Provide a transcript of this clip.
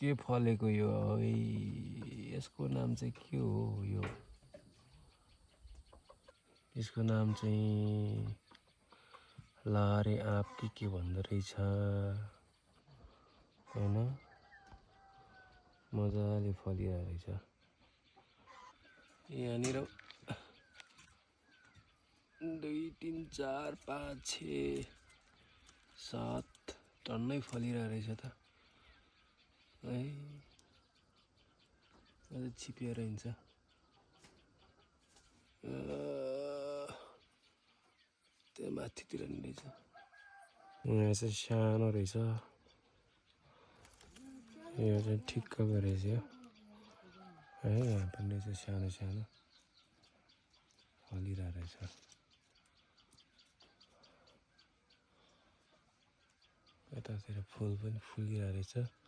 के फलेको यो यसको नाम चाहिँ के हो यो यसको नाम चाहिँ लारे आँप के भन्दो रहेछ हैन मजाले फलिरहेको रहेछ यहाँनिर 2 3 4 5 6 7 टन्नै फलिरहेको रहेछ त है अझ छिपिएर हिँड्छ त्यो माथितिर नि रहेछ यहाँ चाहिँ सानो रहेछ यो चाहिँ ठिक्कको रहेछ है यहाँ पनि रहेछ सानो सानो फलिरहेको रहेछ यतातिर फुल पनि फुलिरहेको रहेछ